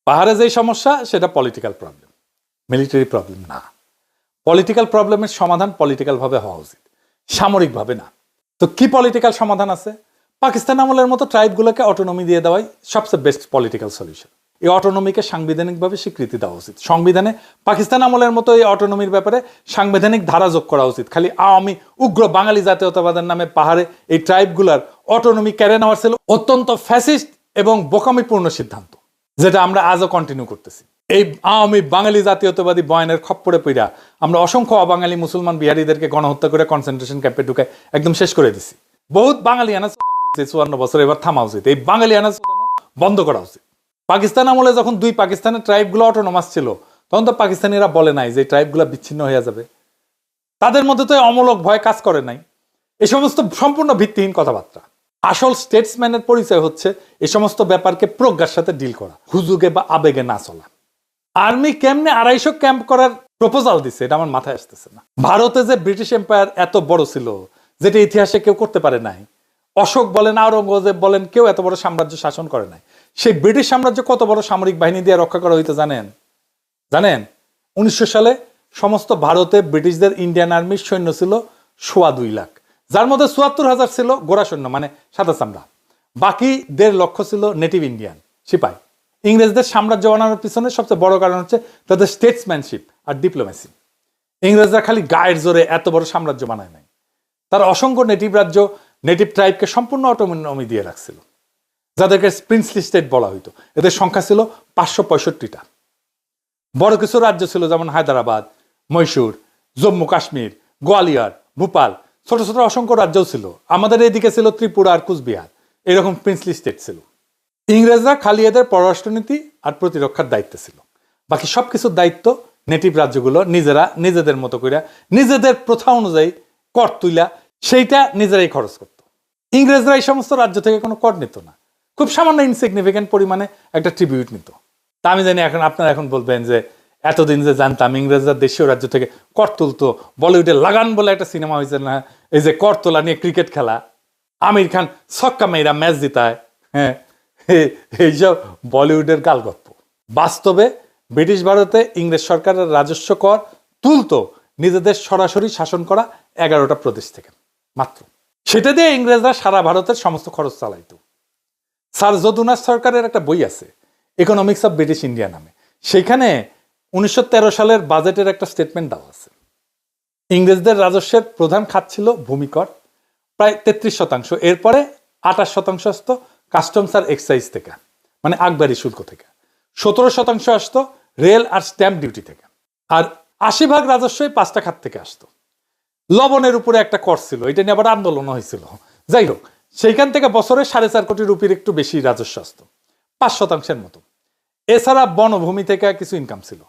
[SPEAKER 1] পাহাড়ে যেই সমস্যা সেটা পলিটিক্যাল প্রবলেম, মিলিটারি প্রবলেম না। পলিটিক্যাল প্রবলেমের সমাধান পলিটিক্যাল ভাবে হওয়া উচিত, সামরিক ভাবে না। তো কি পলিটিক্যাল সমাধান আছে? পাকিস্তান আমলের মতো ট্রাইবগুলোকে অটোনমি দিয়ে দেওয়াই সবচেয়ে বেস্ট পলিটিক্যাল সলিউশন। এই অটোনমিকে সাংবিধানিকভাবে স্বীকৃতি দেওয়া উচিত। সংবিধানে পাকিস্তান আমলের মতো এই অটোনমির ব্যাপারে সাংবিধানিক ধারা যোগ করা উচিত। খালি আওয়ামী উগ্র বাঙালি জাতীয়তাবাদের নামে পাহাড়ে এই ট্রাইবগুলার অটোনমি কেড়ে নেওয়ার ছিল অত্যন্ত ফ্যাসিস্ট এবং বোকামিপূর্ণ সিদ্ধান্ত, যেটা আমরা আজও কন্টিনিউ করতেছি। এই আওয়ামী বাঙালি জাতীয়তাবাদী বয়ানের খপ্পরে পইরা আমরা অসংখ্য অবাঙালি মুসলমান বিহারীদেরকে গণহত্যা করে কনসেন্ট্রেশন ক্যাম্পে ঢুকে একদম শেষ করে দিছি। বহুত বাঙালি আনা 54 বছর, এবার থামা উচিত। এই বাঙালি আনা বন্ধ করা উচিত। পাকিস্তান আমলে যখন 2 পাকিস্তানের ট্রাইবগুলো অটোনমাস ছিল, তখন তো পাকিস্তানিরা বলে নাই যে ট্রাইবগুলো বিচ্ছিন্ন হয়ে যাবে। তাদের মধ্যে তো অমূলক ভয় কাজ করে নাই। এই সমস্ত সম্পূর্ণ ভিত্তিহীন কথাবার্তা। আসল স্টেটসম্যানের পরিচয় হচ্ছে এই সমস্ত ব্যাপারকে প্রজ্ঞার সাথে ডিল করা, হুজুগে বা আবেগে না চলা। আর্মি কেমনে 250 ক্যাম্প করার প্রপোজাল দিচ্ছে, এটা আমার মাথায় আসতেছে না। ভারতে যে ব্রিটিশ এম্পায়ার এত বড় ছিল, যেটা ইতিহাসে কেউ করতে পারে নাই। অশোক বলেন, আওরঙ্গজেব বলেন, কেউ এত বড় সাম্রাজ্য শাসন করে নাই। সেই ব্রিটিশ সাম্রাজ্য কত বড় সামরিক বাহিনী দিয়ে রক্ষা করা হইতো জানেন? 1900 সালে সমস্ত ভারতে ব্রিটিশদের ইন্ডিয়ান আর্মির সৈন্য ছিল 2.25 লাখ, যার মধ্যে 74,000 ছিল গোড়া সৈন্য, মানে সাদা চামড়া। বাকি 1.5 লক্ষ ছিল নেটিভ ইন্ডিয়ান সিপাই। ইংরেজদের সাম্রাজ্য বানানোর পিছনে সবচেয়ে বড় কারণ হচ্ছে তাদের স্টেটসম্যানশিপ আর ডিপ্লোমেসি। ইংরেজরা খালি গায়ের জোরে এত বড় সাম্রাজ্য বানায় নাই, তারা অসংখ্য নেটিভ রাজ্য, নেটিভ ট্রাইবকে সম্পূর্ণ অটোনমি দিয়ে রাখছিল, যাদেরকে প্রিন্সলি স্টেট বলা হইতো। এদের সংখ্যা ছিল 565টা। বড় কিছু রাজ্য ছিল যেমন হায়দ্রাবাদ, মহীশূর, জম্মু কাশ্মীর, গোয়ালিয়র, ভোপাল। ছোট ছোট অসংখ্য রাজ্যও ছিল। আমাদের এইদিকে ছিল ত্রিপুরা আর কুচবিহার। এরকম প্রিন্সলি স্টেট ছিল। ইংরেজরা খালি এদের পররাষ্ট্রনীতি আর প্রতিরক্ষার দায়িত্ব ছিল, বাকি সবকিছুর দায়িত্ব নেটিভ রাজ্যগুলো নিজেরা নিজেদের মতো করে নিজেদের প্রথা অনুযায়ী কর তুইলা সেইটা নিজেরাই খরচ করত। ইংরেজরা এই সমস্ত রাজ্য থেকে কোনো কর নিত না, খুব সামান্য ইনসিগনিফিকেন্ট পরিমাণে একটা ট্রিবিউট নিত। তা আমি জানি এখন আপনারা এখন বলবেন যে এতদিন যে জানতাম ইংরেজরা দেশীয় রাজ্য থেকে কর তুলতো, বলিউডে লাগান বলে একটা সিনেমা হয়েছে না, এই যে কর তোলা নিয়ে ক্রিকেট খেলা, আমির খান ছক্কা মেয়েরা ম্যাচ জিতায়, হ্যাঁ, এইসব বলিউডের গালগপ্প। বাস্তবে ব্রিটিশ ভারতে ইংরেজ সরকারের রাজস্ব কর তুলতো নিজেদের সরাসরি শাসন করা 11টা প্রদেশ থেকে মাত্র। সেটা দিয়ে ইংরেজরা সারা ভারতের সমস্ত খরচ চালাইতো। স্যার যদুনাথ সরকারের একটা বই আছে, ইকোনমিক্স অফ ব্রিটিশ ইন্ডিয়া নামে। সেইখানে 1913 সালের বাজেটের একটা স্টেটমেন্ট দেওয়া আছে। ইংরেজদের রাজস্বের প্রধান খাত ছিল ভূমিকর, প্রায় 33%। এরপরে 28% আসতো কাস্টমস আর এক্সাইজ থেকে, মানে আকবরি শুল্ক থেকে। 17% আসতো রেল আর স্ট্যাম্প ডিউটি থেকে। আর 80% রাজস্বই 5টা খাত থেকে আসতো। লবণের উপরে একটা কর ছিল, এটা নিয়ে আবার আন্দোলন হয়েছিল। যাই হোক, সেইখান থেকে বছরে 4.5 কোটি রুপির একটু বেশি রাজস্ব আসতো, 5% মতো। এছাড়া বনভূমি থেকে কিছু ইনকাম ছিল।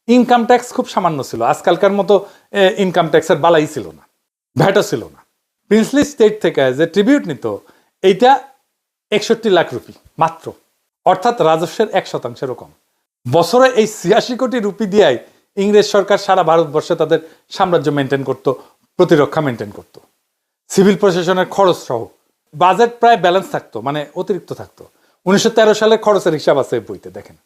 [SPEAKER 1] ইনকাম ট্যাক্স খুব সামান্য ছিল, আজকালকার মতো ইনকাম ট্যাক্সের বালাই ছিল না, ভ্যাটও ছিল না। প্রিন্সলি স্টেট থেকে যে ট্রিবিউট নিত, এইটা 61 লাখ রুপি মাত্র, অর্থাৎ রাজস্বের 1%-এরও কম। বছরে এই 86 কোটি রুপি দিয়াই ইংরেজ সরকার সারা ভারতবর্ষে তাদের সাম্রাজ্য মেনটেন করত, প্রতিরক্ষা মেনটেন করত, সিভিল প্রশাসনের খরচ সহ। বাজেট প্রায় ব্যালেন্স থাকতো, মানে অতিরিক্ত থাকতো। 1913 সালের খরচের হিসাব আছে বইতে, দেখেন।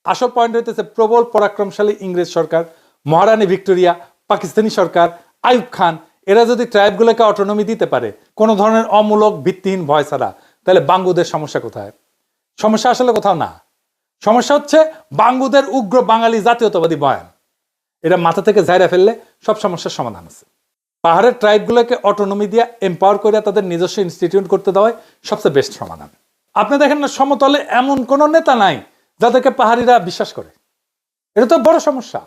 [SPEAKER 1] আসল পয়েন্ট হইতেছে প্রবল পরাক্রমশালী ইংরেজ সরকার, মহারানী ভিক্টোরিয়া, পাকিস্তানি সরকার, আইয়ুব খান, এরা যদি ট্রাইবগুলোকে অটোনমি দিতে পারে কোনো ধরনের অমূলক ভিত্তিহীন ভয় ছাড়া, তাহলে বাঙ্গুদের সমস্যা কোথায়? সমস্যা আসলে কোথাও না। সমস্যা হচ্ছে বাঙ্গুদের উগ্র বাঙালি জাতীয়তাবাদী বয়ান। এটা মাথা থেকে ঝাইরা ফেললে সব সমস্যার সমাধান আছে। পাহাড়ের ট্রাইবগুলোকে অটোনমি দিয়ে এম্পাওয়ার করে তাদের নিজস্ব ইনস্টিটিউট করতে দেওয়াই সবচেয়ে বেস্ট সমাধান। আপনি দেখেন না, সমতলে এমন কোনো নেতা নাই যাদেরকে পাহাড়িরা বিশ্বাস করে। এটা তো বড় সমস্যা।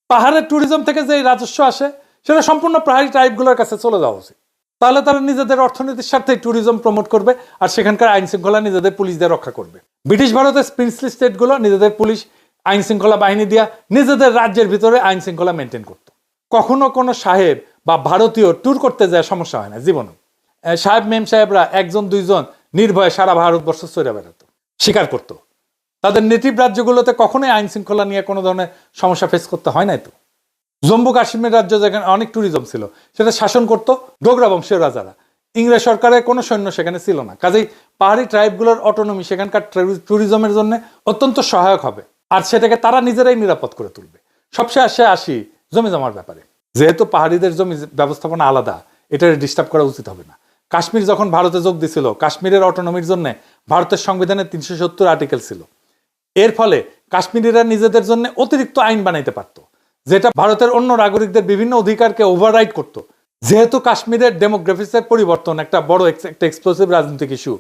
[SPEAKER 1] পাহাড়ের ট্যুরিজম থেকে যে রাজস্ব আসে, সেটা সম্পূর্ণ পাহাড়ি ট্রাইবগুলোর কাছে চলে যাওয়া উচিত। তাহলে তারা নিজেদের অর্থনীতির স্বার্থে ট্যুরিজম প্রমোট করবে, আর সেখানকার আইন শৃঙ্খলা নিজেদের পুলিশ দিয়ে রক্ষা করবে। ব্রিটিশ ভারতের প্রিন্সলি স্টেটগুলো নিজেদের পুলিশ, আইন শৃঙ্খলা বাহিনী দিয়া নিজেদের রাজ্যের ভিতরে আইন শৃঙ্খলা মেনটেন করত। কখনো কোনো সাহেব বা ভারতীয় ট্যুর করতে যায় সমস্যা হয় না জীবনে। সাহেব মেম সাহেবরা 1-2 নির্ভয়ে সারা ভারতবর্ষ চড়ে বেড়াতো, শিকার করতো। তাদের নেটিভ রাজ্যগুলোতে কখনোই আইন শৃঙ্খলা নিয়ে কোনো ধরনের সমস্যা ফেস করতে হয় নাই তো। জম্মু কাশ্মীর রাজ্য যেখানে অনেক ট্যুরিজম ছিল, সেটা শাসন করতো ডোগরা বংশীয় রাজারা। ইংরেজ সরকারের কোনো সৈন্য সেখানে ছিল না। কাজেই পাহাড়ি ট্রাইবগুলোর অটোনমি সেখানকার ট্যুরিজমের জন্য অত্যন্ত সহায়ক হবে, আর সেটাকে তারা নিজেরাই নিরাপদ করে তুলবে। সবশেষে আসি জমি জমার ব্যাপারে। যেহেতু পাহাড়িদের জমি ব্যবস্থাপনা আলাদা, এটা ডিস্টার্ব করা উচিত হবে না। কাশ্মীর যখন ভারতে যোগ দিছিল, কাশ্মীরের অটোনমির জন্য ভারতের সংবিধানে 370 আর্টিকেল ছিল। এর ফলে কাশ্মীরিরা নিজেদের জন্য অতিরিক্ত আইন বানাইতে পারত, যেটা ভারতের অন্য নাগরিকদের বিভিন্ন অধিকারকে ওভাররাইড করত। যেহেতু কাশ্মীরের ডেমোগ্রাফিক্সের পরিবর্তন একটা বড় একটা এক্সপ্লোসিভ রাজনৈতিক ইস্যু,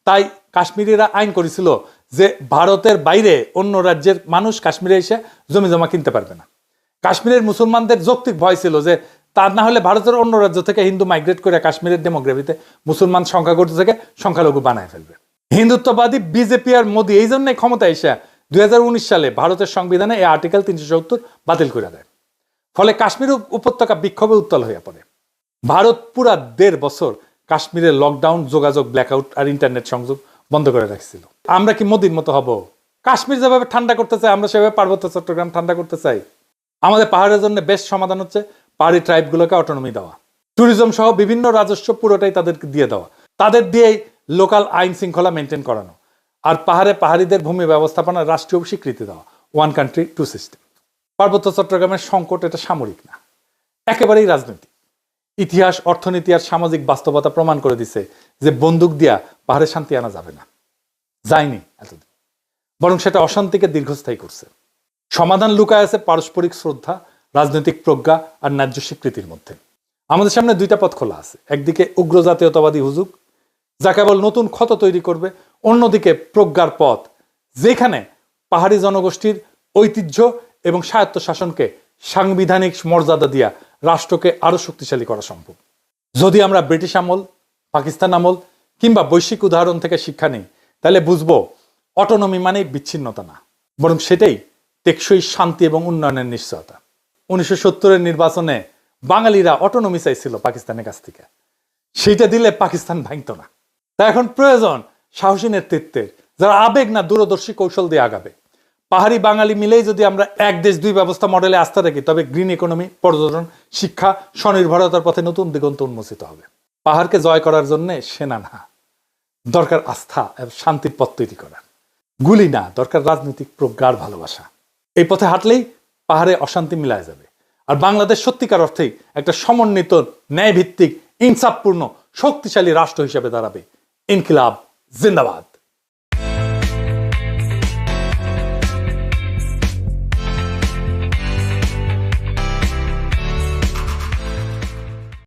[SPEAKER 1] তাই কাশ্মীরিরা আইন করেছিল যে ভারতের বাইরে অন্য রাজ্যের মানুষ কাশ্মীরে এসে জমি জমা কিনতে পারবে না। কাশ্মীরের মুসলমানদের যৌক্তিক ভয় ছিল যে তা না হলে ভারতের অন্য রাজ্য থেকে হিন্দু মাইগ্রেট করে কাশ্মীরের ডেমোগ্রাফিতে মুসলমান সংখ্যাগরিষ্ঠ থেকে সংখ্যালঘু বানায় ফেলবে। হিন্দুত্ববাদী বিজেপি আর মোদী এই জন্যই ক্ষমতায় এসে 2019 সালে ভারতের সংবিধানে এই আর্টিকেল 370 বাতিল করে দেয়। ফলে কাশ্মীর উপত্যকা বিক্ষোভে উত্তাল হয়ে পড়ে। ভারত পুরা 1.5 বছর কাশ্মীরের লকডাউন, যোগাযোগ ব্ল্যাকআউট আর ইন্টারনেট সংযোগ বন্ধ করে রাখছিল। আমরা কি মোদীর মতো হব? কাশ্মীর যেভাবে ঠান্ডা করতে চাই, আমরা সেভাবে পার্বত্য চট্টগ্রাম ঠান্ডা করতে চাই? আমাদের পাহাড়ের জন্য বেস্ট সমাধান হচ্ছে পাহাড়ি ট্রাইবগুলোকে অটোনমি দেওয়া, ট্যুরিজম সহ বিভিন্ন রাজস্ব পুরোটাই তাদেরকে দিয়ে দেওয়া, তাদের দিয়েই লোকাল আইন শৃঙ্খলা মেনটেন করানো, আর পাহাড়িদের ভূমি ব্যবস্থাপনার রাষ্ট্রীয় স্বীকৃতি দেওয়া, 1 country 2 system। পার্বত্য চট্টগ্রামের সংকট এটা সামরিক না, একেবারেই রাজনৈতিক। ইতিহাস, অর্থনীতি আর সামাজিক বাস্তবতা প্রমাণ করে দিছে যে বন্দুক দিয়া পাহাড়ে শান্তি আনা যাবে না, যায়নি এতদিন, বরং সেটা অশান্তিকে দীর্ঘস্থায়ী করছে। সমাধান লুকায় আছে পারস্পরিক শ্রদ্ধা, রাজনৈতিক প্রজ্ঞা আর ন্যায্য স্বীকৃতির মধ্যে। আমাদের সামনে 2টা পথ খোলা আছে। একদিকে উগ্র জাতীয়তাবাদী হুজুগ, যা কেবল নতুন ক্ষত তৈরি করবে। অন্যদিকে প্রজ্ঞার পথ, যেখানে পাহাড়ি জনগোষ্ঠীর ঐতিহ্য এবং স্বায়ত্ত শাসনকে সাংবিধানিক মর্যাদা দিয়া রাষ্ট্রকে আরো শক্তিশালী করা সম্ভব। যদি আমরা ব্রিটিশ আমল, পাকিস্তান আমল কিংবা বৈশ্বিক উদাহরণ থেকে শিক্ষা নেই, তাহলে বুঝবো অটোনমি মানে বিচ্ছিন্নতা না, বরং সেটাই টেকসই শান্তি এবং উন্নয়নের নিশ্চয়তা। 1970-এর নির্বাচনে বাঙালিরা অটোনমি চাইছিল পাকিস্তানের কাছ থেকে, সেইটা দিলে পাকিস্তান ভাঙত না। তাই এখন প্রয়োজন সাহসী নেতৃত্বের, যারা আবেগ না দূরদর্শী কৌশল দিয়ে আগাবে। পাহাড়ি বাঙালি মিলেই যদি আমরা 1 দেশ 2 ব্যবস্থা মডেলে আস্থা রাখি, তবে গ্রিন ইকোনমি, পর্যটন, শিক্ষা, স্বনির্ভরতার পথে নতুন দিগন্ত উন্মোচিত হবে। পাহাড়কে জয় করার জন্য সেনা না, দরকার আস্থা এবং শান্তির পথ তৈরি করার। গুলি না, দরকার রাজনৈতিক প্রজ্ঞার ভালোবাসা। এই পথে হাঁটলেই পাহাড়ে অশান্তি মিলায় যাবে, আর বাংলাদেশ সত্যিকার অর্থেই একটা সমন্বিত, ন্যায়ভিত্তিক, ইনসাফপূর্ণ, শক্তিশালী রাষ্ট্র হিসেবে দাঁড়াবে। ইনকিলাব জিন্দাবাদ।